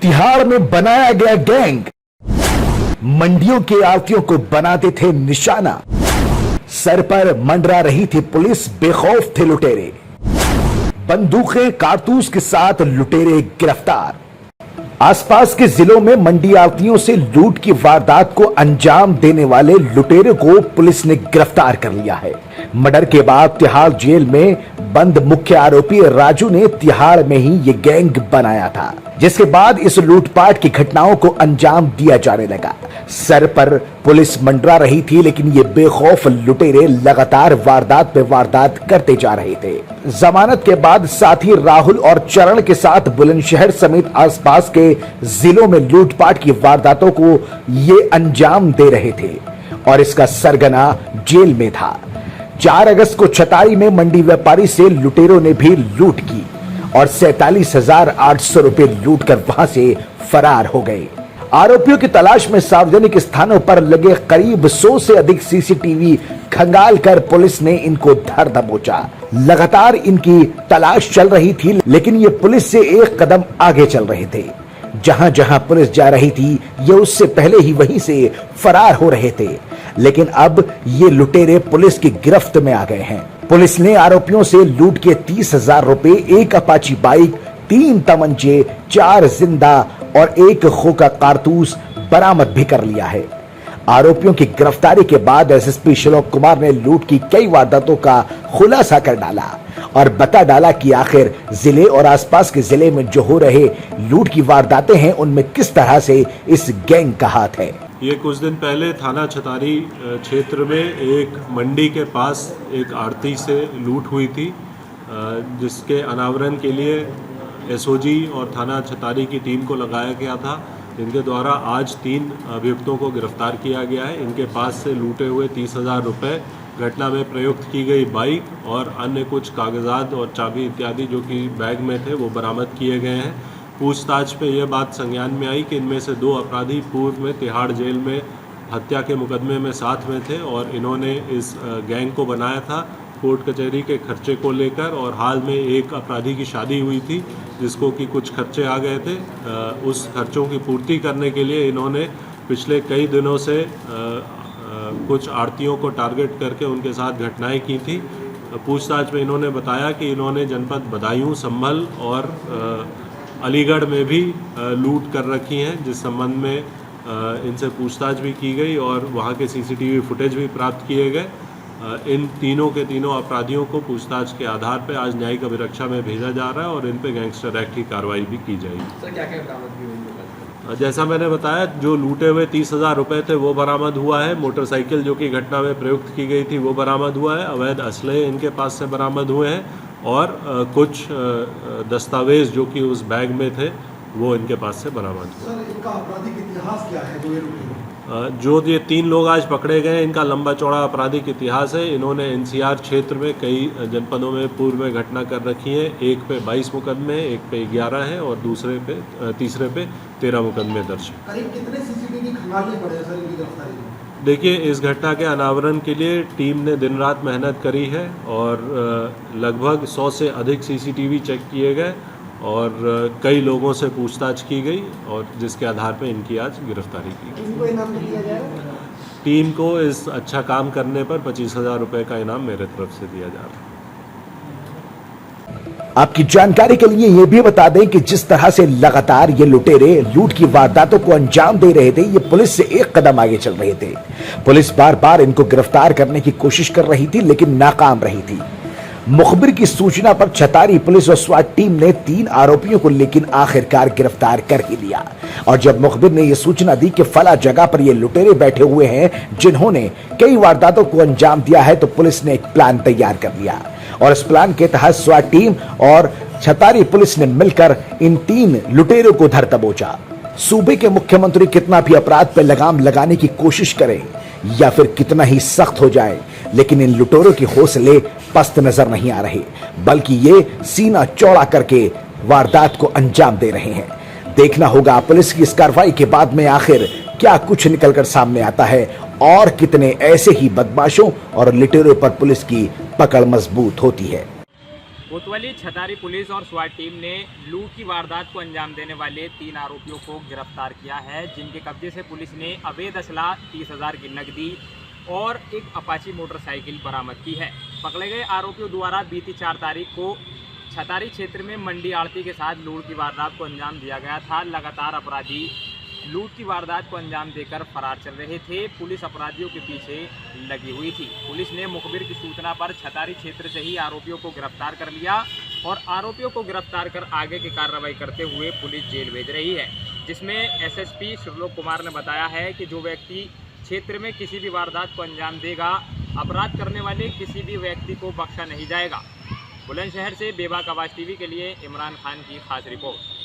तिहाड़ में बनाया गया गैंग मंडियों के आरतियों को बनाते थे निशाना। सर पर मंडरा रही थी पुलिस, बेखौफ थे लुटेरे। बंदूकें कारतूस के साथ लुटेरे गिरफ्तार। आसपास के जिलों में मंडी आरतियों से लूट की वारदात को अंजाम देने वाले लुटेरे को पुलिस ने गिरफ्तार कर लिया है। मर्डर के बाद तिहाड़ जेल में बंद मुख्य आरोपी राजू ने तिहाड़ में ही ये गैंग बनाया था, जिसके बाद इस लूटपाट की घटनाओं को अंजाम दिया जाने लगा। सर पर पुलिस मंडरा रही थी, लेकिन ये बेखौफ लुटेरे लगातार वारदात पे वारदात करते जा रहे थे। जमानत के बाद साथी राहुल और चरण के साथ बुलंदशहर समेत आसपास के जिलों में लूटपाट की वारदातों को ये अंजाम दे रहे थे और इसका सरगना जेल में था। 4 अगस्त को छतारी में मंडी व्यापारी से लुटेरों ने भी लूट की और 47,800 रुपए लूट कर वहां से फरार हो गए। आरोपियों की तलाश में सार्वजनिक स्थानों पर लगे करीब 100 से अधिक सीसीटीवी खंगाल कर पुलिस ने इनको धर दबोचा। लगातार इनकी तलाश चल रही थी, लेकिन ये पुलिस से एक कदम आगे चल रहे थे। जहां जहां पुलिस जा रही थी, ये उससे पहले ही वहीं से फरार हो रहे थे। लेकिन अब ये लुटेरे पुलिस की गिरफ्त में आ गए हैं। पुलिस ने आरोपियों से लूट के 30,000 रुपए, एक अपाची बाइक, 3 तमंचे, 4 जिंदा और 1 खोखा कारतूस बरामद भी कर लिया है। आरोपियों की गिरफ्तारी के बाद एसएसपी श्लोक कुमार ने लूट की कई वारदातों का खुलासा कर डाला और बता डाला कि आखिर जिले और आसपास के जिले में जो हो रहे लूट की वारदातें हैं, उनमें किस तरह से इस गैंग का हाथ है। ये कुछ दिन पहले थाना छतारी क्षेत्र में एक मंडी के पास एक आरती से लूट हुई थी, जिसके अनावरण के लिए एसओजी और थाना छतारी की टीम को लगाया गया था। इनके द्वारा आज 3 अभियुक्तों को गिरफ्तार किया गया है। इनके पास से लूटे हुए 30,000 रुपये, घटना में प्रयुक्त की गई बाइक और अन्य कुछ कागजात और चाबी इत्यादि जो कि बैग में थे वो बरामद किए गए हैं। पूछताछ पे यह बात संज्ञान में आई कि इनमें से 2 अपराधी पूर्व में तिहाड़ जेल में हत्या के मुकदमे में साथ में थे और इन्होंने इस गैंग को बनाया था कोर्ट कचहरी के खर्चे को लेकर। और हाल में एक अपराधी की शादी हुई थी जिसको कि कुछ खर्चे आ गए थे। उस खर्चों की पूर्ति करने के लिए इन्होंने पिछले कई दिनों से कुछ आड़तियों को टारगेट करके उनके साथ घटनाएं की थी। पूछताछ में इन्होंने बताया कि इन्होंने जनपद बदायूं, संभल और अलीगढ़ में भी लूट कर रखी हैं, जिस संबंध में इनसे पूछताछ भी की गई और वहाँ के सीसीटीवी फुटेज भी प्राप्त किए गए। इन तीनों के तीनों अपराधियों को पूछताछ के आधार पर आज न्यायिक अभिरक्षा में भेजा जा रहा है और इन पे गैंगस्टर एक्ट की कार्रवाई भी की जाएगी। सर, क्या-क्या बरामद हुई? जैसा मैंने बताया, जो लूटे हुए 30,000 रुपये थे वो बरामद हुआ है। मोटरसाइकिल जो कि घटना में प्रयुक्त की गई थी वो बरामद हुआ है। अवैध असलहे इनके पास से बरामद हुए हैं और कुछ दस्तावेज जो कि उस बैग में थे वो इनके पास से बरामद हुए। सर, इनका आपराधिक इतिहास क्या है जो ये लूटे? जो ये 3 लोग आज पकड़े गए, इनका लंबा चौड़ा आपराधिक इतिहास है। इन्होंने एनसीआर क्षेत्र में कई जनपदों में पूर्व में घटना कर रखी है। एक पे 22 मुकदमे हैं, एक पे 11 हैं और तीसरे पे 13 मुकदमे दर्ज हैं। करीब कितने सीसीटीवी खंगालने पड़े सर इनकी गिरफ्तारी में? देखिए, इस घटना के अनावरण के लिए टीम ने दिन रात मेहनत करी है और लगभग 100 से अधिक सीसीटीवी चेक किए गए और कई लोगों से पूछताछ की गई और जिसके आधार पर इनकी आज गिरफ्तारी की गई। इनको इनाम दिया जाएगा? टीम को इस अच्छा काम करने पर 25,000 रुपये का इनाम मेरे तरफ से दिया जा रहा है। आपकी जानकारी के लिए यह भी बता दें कि जिस तरह से लगातार ये लुटेरे लूट की वारदातों को अंजाम दे रहे थे, ये पुलिस से एक कदम आगे चल रहे थे। पुलिस बार बार इनको गिरफ्तार करने की कोशिश कर रही थी, लेकिन नाकाम रही थी। मुखबिर की सूचना पर छतारी पुलिस और स्वाट टीम ने 3 आरोपियों को लेकिन आखिरकार गिरफ्तार कर ही लिया। और जब मुखबिर ने यह सूचना दी कि फला जगह पर ये लुटेरे बैठे हुए हैं जिन्होंने कई वारदातों को अंजाम दिया है, तो पुलिस ने एक प्लान तैयार कर लिया और इस प्लान के तहत स्वाट टीम और छतारी पुलिस ने मिलकर इन 3 लुटेरों को धर दबोचा। सूबे के मुख्यमंत्री कितना भी अपराध पर लगाम लगाने की कोशिश करें या फिर कितना ही सख्त हो जाए, लेकिन इन लुटेरों के हौसले पस्त नजर नहीं आ रहे, बल्कि ये सीना चौड़ा करके वारदात को अंजाम दे रहे हैं। देखना होगा पुलिस की इस कार्रवाई के बाद में आखिर क्या कुछ निकलकर सामने आता है और कितने ऐसे ही बदमाशों और लुटेरों पर पुलिस की पकड़ मजबूत होती है। कोतवाली छतारी पुलिस और स्वाट टीम ने लूट की वारदात को अंजाम देने वाले 3 आरोपियों को गिरफ्तार किया है, जिनके कब्जे से पुलिस ने अवैध असला 30,000 की नकदी और एक अपाची मोटरसाइकिल बरामद की है। पकड़े गए आरोपियों द्वारा बीती 4 तारीख को छतारी क्षेत्र में मंडी आड़ती के साथ लूट की वारदात को अंजाम दिया गया था। लगातार अपराधी लूट की वारदात को अंजाम देकर फरार चल रहे थे। पुलिस अपराधियों के पीछे लगी हुई थी। पुलिस ने मुखबिर की सूचना पर छतारी क्षेत्र से ही आरोपियों को गिरफ्तार कर लिया और आरोपियों को गिरफ्तार कर आगे की कार्रवाई करते हुए पुलिस जेल भेज रही है, जिसमें एसएसपी श्रीलोक कुमार ने बताया है कि जो व्यक्ति क्षेत्र में किसी भी वारदात को अंजाम देगा, अपराध करने वाले किसी भी व्यक्ति को बख्शा नहीं जाएगा। बुलंदशहर से बेबाक आवाज़ टीवी के लिए इमरान खान की खास रिपोर्ट।